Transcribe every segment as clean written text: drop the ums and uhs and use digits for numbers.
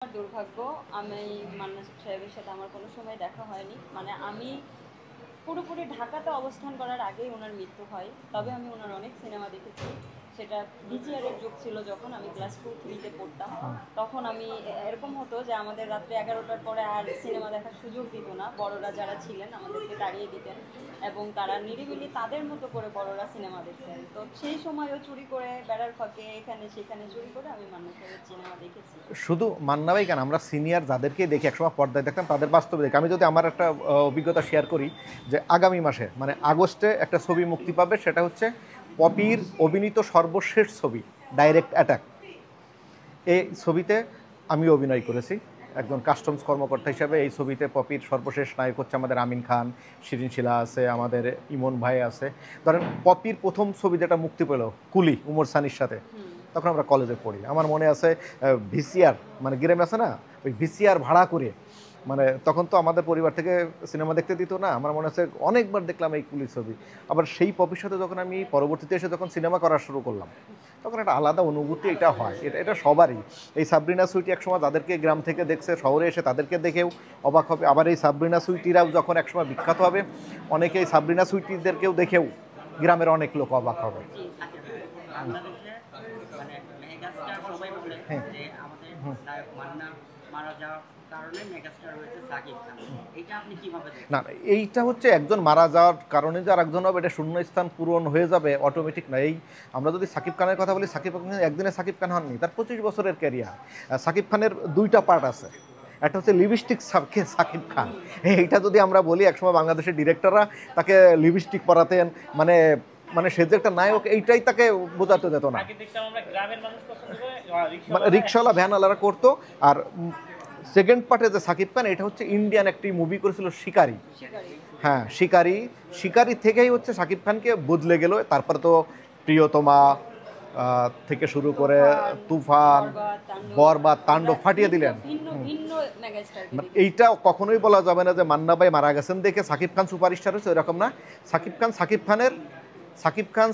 আমার দুর্ভাগ্য, আমি মান্নান সাহেবের সাথে আমার কোনো সময় দেখা হয়নি। মানে আমি পুরোপুরি ঢাকাতে অবস্থান করার আগেই ওনার মৃত্যু হয়। তবে আমি ওনার অনেক সিনেমা দেখেছি। সেটা ভিজিআরের যুগ ছিল, যখন আমি ক্লাস 2-3-তে পড়তাম। তখন আমি এরকম হতো যে আমাদের রাত্রে 11টার পরে আর সিনেমা দেখার সুযোগ দিত না। বড়রা যারা ছিলেন আমাদেরকে তাড়িয়ে দিতেন এবং তারা নিরিবিলি তাদের মতো করে বড়রা সিনেমা দেখতেন। তো সেই সময়ও চুরি করে বেড়ার ফাঁকে এখানে সেখানে চুরি করে আমি মান্নান সাহেবের সিনেমা দেখেছি। শুধু মান্না ভাই কেন, আমরা সিনিয়র যাদেরকে দেখি একসময় পর্দায় দেখতাম তাদের বাস্তবে দেখি। আমি যদি আমার একটা অভিজ্ঞতা শেয়ার করি, যে আগামী মাসে মানে আগস্টে একটা ছবি মুক্তি পাবে, সেটা হচ্ছে পপির অভিনীত সর্বশেষ ছবি ডাইরেক্ট অ্যাটাক। এই ছবিতে আমি অভিনয় করেছি একজন কাস্টমস কর্মকর্তা হিসাবে। এই ছবিতে পপির সর্বশেষ নায়ক হচ্ছে আমাদের আমিন খান, শিরিন শিলা আছে, আমাদের ইমন ভাই আছে। ধরেন পপির প্রথম ছবি যেটা মুক্তি পেল কুলি উমর সানির সাথে, তখন আমরা কলেজে পড়ি। আমার মনে আছে ভিসিআর, মানে গ্রামে আছে না, ওই ভিসিআর ভাড়া করে, মানে তখন তো আমাদের পরিবার থেকে সিনেমা দেখতে দিত না। আমার মনে আছে অনেকবার দেখলাম এই কুলি ছবি। আবার সেই পপির সাথে যখন আমি পরবর্তীতে এসে যখন সিনেমা করা শুরু করলাম, তখন একটা আলাদা অনুভূতি এটা হয়। এটা এটা সবারই। এই সাবরিনা সুইটি একসময় যাদেরকে গ্রাম থেকে দেখছে, শহরে এসে তাদেরকে দেখেও অবাক হবে। আবার এই সাবরিনা সুইটিরাও যখন একসময় বিখ্যাত হবে, অনেকে এই সাবরিনা সুইটিদেরকেও দেখেও গ্রামের অনেক লোক অবাক হবে। বাংলাদেশে মানে মেগাস্টার সবাই বলে হ্যাঁ। যে আমাদের নায়ক মান্না মারা যাওয়ার কারণে মেগাস্টার হয়েছে সাকিব খান। এটা আপনি কিভাবে দেখেন? না, এইটা হচ্ছে একজন মারা যাওয়ার কারণে যে আরেকজন হবে, এটা শূন্য স্থান পূরণ হয়ে যাবে অটোমেটিক না। এই আমরা যদি সাকিব খানের কথা বলি, সাকিব খান একদিনে সাকিব খান হননি, তার 25 বছরের ক্যারিয়ার। সাকিব খানের দুইটা পার্ট আছে, একটা হচ্ছে লিপস্টিক সাকিব খান। এইটা যদি আমরা বলি, একসময় বাংলাদেশের ডিরেক্টররা তাকে লিপস্টিক পরাতেন, মানে মানে সে যে একটা নায়ক এইটাই তাকে বোঝাতে যেত না। মানে রিক্সাওয়ালা ভ্যানওয়ালারা করতো। আর সেকেন্ড পার্টে যে সাকিব খান, এটা হচ্ছে ইন্ডিয়ান একটি মুভি করেছিল শিকারি। হ্যাঁ, শিকারি। শিকারি থেকেই হচ্ছে সাকিব খানকে বদলে গেল। তারপরে তো প্রিয়তমা থেকে শুরু করে তুফান, বরবাদ, তাণ্ডব ফাটিয়ে দিলেন। এইটা কখনোই বলা যাবে না যে মান্না ভাই মারা গেছেন দেখে সাকিব খান সুপারস্টার হয়েছে, এরকম না।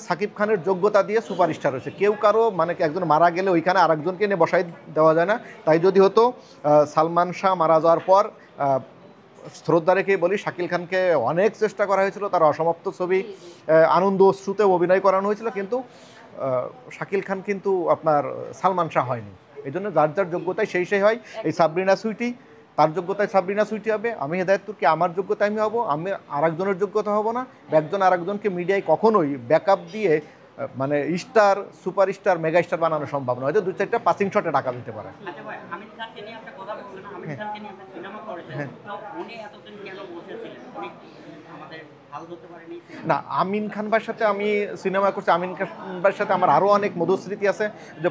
সাকিব খানের যোগ্যতা দিয়ে সুপারস্টার হয়েছে। কেউ কারো মানে একজন মারা গেলে ওইখানে আরেকজনকে নিয়ে বসাই দেওয়া যায় না। তাই যদি হতো, সালমান শাহ মারা যাওয়ার পর শ্রদ্ধা রেখেই বলি, শাকিল খানকে অনেক চেষ্টা করা হয়েছিল, তার অসমাপ্ত ছবি আনন্দ অশ্রুতে অভিনয় করানো হয়েছিল, কিন্তু শাকিল খান কিন্তু আপনার সালমান শাহ হয়নি। এই জন্য যার যার যোগ্যতায় সেই হয়। এই সাবরিনা সুইটি, তার যোগ্যতায় সাবরিনা সুইটি হবে। আমি হেদায়েত তুর্কি, আমার যোগ্যতায় আমি হব। আমি আরেকজনের যোগ্যতা হব না। একজন আরেকজনকে মিডিয়ায় কখনোই ব্যাকআপ দিয়ে মানে স্টার, সুপারস্টার, মেগা স্টার বানানো সম্ভব নয়। হয়তো দু চারটা পাসিং শটে টাকা দিতে পারে। আচ্ছা ভাই, আমিন খানকে নিয়ে একটা কথা বললেন, আমিন খানকে নিয়ে একটা সিনেমা করেছেন, তো উনি এতদিন কেন বসেছিলেন? উনি আমাদের হাল ধরতে পারেনি? না, আমিন খান ভাইয়ের সাথে আমি সিনেমা করছি। আমিন খান ভাইয়ের সাথে আমার আরও অনেক মধুস্মৃতি আছে। যে